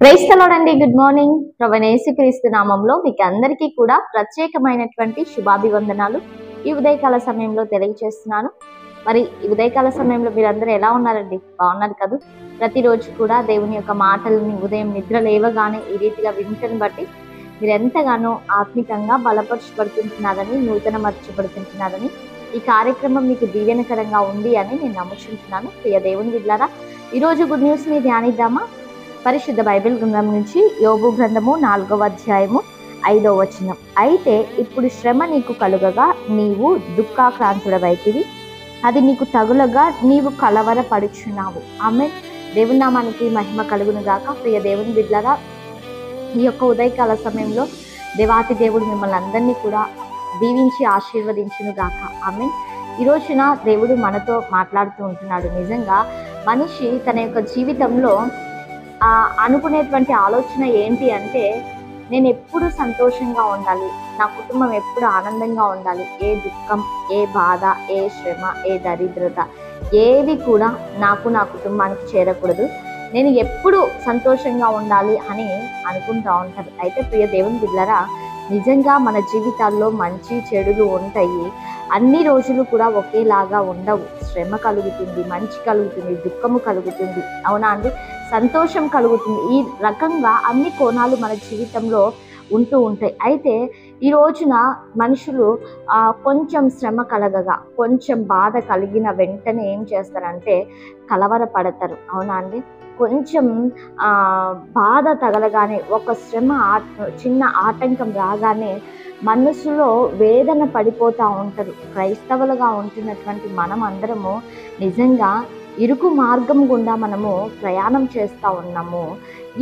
Praise the lord అండి. Good morning. ప్రభువైన యేసుక్రీస్తు నామంలో మీకు అందరికీ కూడా ప్రత్యేకమైనటువంటి శుభాభివందనాలు ఈ ఉదయకాల సమయంలో తెలియజేస్తున్నాను. మరి ఈ ఉదయకాల సమయంలో మీరందరూ ఎలా ఉన్నారండి? బాగున్నారు కదా? ప్రతిరోజు కూడా దేవుని యొక్క మాటలని ఉదయం నిద్ర లేవగానే ఈ రీతిగా వింటను బట్టి మీరు ఎంతగానో ఆత్మికంగా బలపరచబడుతుంటున్నారని, నూతన మర్చబడుతుంటున్నారని, ఈ కార్యక్రమం మీకు దీవెనకరంగా ఉంది అని నేను నమ్ముచుంటున్నాను. ప్రియ దేవుని బిడ్డలారా, ఈరోజు గుడ్ న్యూస్ ని ధ్యానిద్దామా? పరిశుద్ధ బైబిల్ గ్రంథం నుంచి యోబు గ్రంథము 4వ అధ్యాయము 5వ వచనం. అయితే ఇప్పుడు శ్రమ నీకు కలుగగా నీవు దుఃఖాక్రాంతుడవైతివి, అది నీకు తగులగా నీవు కలవరపడుచున్నావు. ఆమె దేవుని నామానికి మహిమ కలుగును గాక. ప్రియ దేవుని బిడ్డలారా, ఈ యొక్క ఉదయకాల సమయంలో దేవాతి దేవుడు మిమ్మల్ని అందరినీ కూడా దీవించి ఆశీర్వదించును గాక. ఆమె ఈ రోజున దేవుడు మనతో మాట్లాడుతూ ఉంటున్నాడు. నిజంగా మనిషి తన యొక్క జీవితంలో అనుకునేటువంటి ఆలోచన ఏంటి అంటే, నేను ఎప్పుడు సంతోషంగా ఉండాలి, నా కుటుంబం ఎప్పుడు ఆనందంగా ఉండాలి, ఏ దుఃఖం, ఏ బాధ, ఏ శ్రమ, ఏ దరిద్రత ఏది కూడా నాకు, నా కుటుంబానికి చేరకూడదు, నేను ఎప్పుడు సంతోషంగా ఉండాలి అని అనుకుంటూ ఉంటారు. అయితే ప్రియ దేవుని బిడ్డలారా, నిజంగా మన జీవితాల్లో మంచి చెడులు ఉంటాయి. అన్ని రోజులు కూడా ఒకేలాగా ఉండవు. శ్రమ కలుగుతుంది, మంచి కలుగుతుంది, దుఃఖము కలుగుతుంది, అవునా అండి, సంతోషం కలుగుతుంది. ఈ రకంగా అన్ని కోణాలు మన జీవితంలో ఉంటూ ఉంటాయి. అయితే ఈ రోజున మనుషులు కొంచెం శ్రమ కలగగా, కొంచెం బాధ కలిగిన వెంటనే ఏం చేస్తారంటే కలవరపడతారు, అవునా అండి. కొంచెం బాధ తగలగానే, ఒక శ్రమ చిన్న ఆటంకం రాగానే మనసులో వేదన పడిపోతూ ఉంటారు. క్రైస్తవులుగా ఉంటున్నటువంటి మనం అందరము నిజంగా ఇరుకు మార్గం గుండా మనము ప్రయాణం చేస్తూ ఉన్నాము.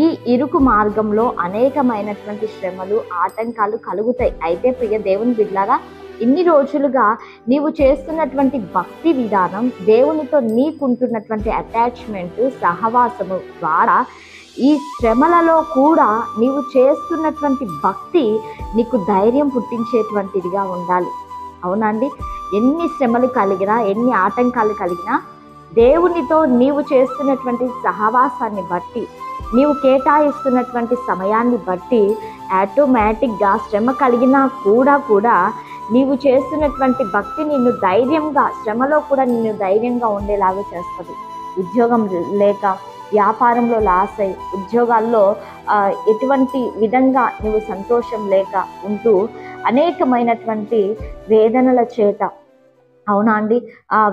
ఈ ఇరుకు మార్గంలో అనేకమైనటువంటి శ్రమలు, ఆటంకాలు కలుగుతాయి. అయితే ప్రియ దేవుని బిడ్డలారా, ఇన్ని రోజులుగా నీవు చేస్తున్నటువంటి భక్తి విధానం, దేవునితో నీకుంటున్నటువంటి అటాచ్మెంట్, సహవాసము ద్వారా ఈ శ్రమలలో కూడా నీవు చేస్తున్నటువంటి భక్తి నీకు ధైర్యం పుట్టించేటువంటిదిగా ఉండాలి, అవునండి. ఎన్ని శ్రమలు కలిగినా, ఎన్ని ఆటంకాలు కలిగినా, దేవునితో నీవు చేస్తున్నటువంటి సహవాసాన్ని బట్టి, నీవు కేటాయిస్తున్నటువంటి సమయాన్ని బట్టి ఆటోమేటిక్గా శ్రమ కలిగినా కూడా నీవు చేస్తున్నటువంటి భక్తి నిన్ను ధైర్యంగా, శ్రమలో కూడా నిన్ను ధైర్యంగా ఉండేలాగా చేస్తుంది. ఉద్యోగం లేక, వ్యాపారంలో లాస్ అయి, ఉద్యోగాల్లో ఎటువంటి విధంగా నువ్వు సంతోషం లేక ఉంటూ అనేకమైనటువంటి వేదనల చేత, అవునా అండి,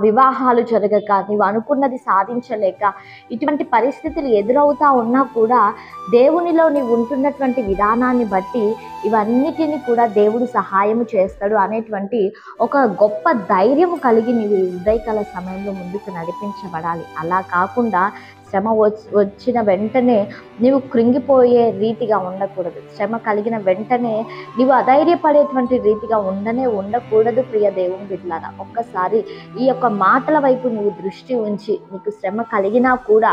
వివాహాలు జరగక, నీవు అనుకున్నది సాధించలేక, ఇటువంటి పరిస్థితులు ఎదురవుతా ఉన్నా కూడా దేవునిలో నీవు ఉంటున్నటువంటి విధానాన్ని బట్టి ఇవన్నిటిని కూడా దేవుడు సహాయము చేస్తాడు అనేటువంటి ఒక గొప్ప ధైర్యం కలిగి నీవు ఉదయకాల సమయంలో ముందుకు నడిపించబడాలి. అలా కాకుండా శ్రమ వచ్చిన వెంటనే నీవు కృంగిపోయే రీతిగా ఉండకూడదు. శ్రమ కలిగిన వెంటనే నీవు అధైర్యపడేటువంటి రీతిగా ఉండకూడదు. ప్రియ దేవుని బిడ్డలారా, ఒక్కసారి ఈ యొక్క మాటల వైపు నువ్వు దృష్టి ఉంచి, నీకు శ్రమ కలిగినా కూడా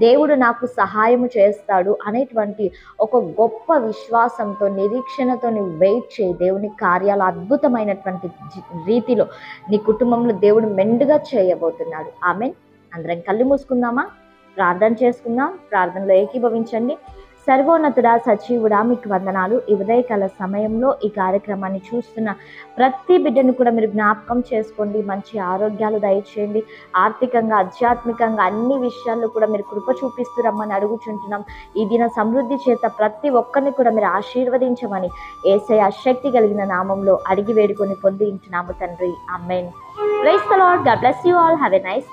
దేవుడు నాకు సహాయము చేస్తాడు అనేటువంటి ఒక గొప్ప విశ్వాసంతో, నిరీక్షణతో నువ్వు వెయిట్ చేయి. దేవుని కార్యాలు అద్భుతమైనటువంటి రీతిలో నీ కుటుంబంలో దేవుడు మెండుగా చేయబోతున్నాడు. ఆమెన్. అందరం కళ్ళు మూసుకుందామా? ప్రార్థన చేసుకుందాం. ప్రార్థనలో ఏకీభవించండి. సర్వోన్నతుడా, సజీవుడా, మీకు వందనాలు. ఈ ఉదయకాల సమయంలో ఈ కార్యక్రమాన్ని చూస్తున్న ప్రతి బిడ్డను కూడా మీరు జ్ఞాపకం చేసుకోండి. మంచి ఆరోగ్యాలు దయచేయండి. ఆర్థికంగా, ఆధ్యాత్మికంగా అన్ని విషయాల్లో కూడా మీరు కృప చూపిస్తూ రమ్మని అడుగుచుంటున్నాం. ఈ దిన సమృద్ధి చేత ప్రతి ఒక్కరిని కూడా మీరు ఆశీర్వదించమని యేసయ్య శక్తి కలిగిన నామంలో అడిగి వేడుకొని పొంది ఉంటున్నాము తండ్రి. Amen. Praise the Lord. God bless you all. Have a nice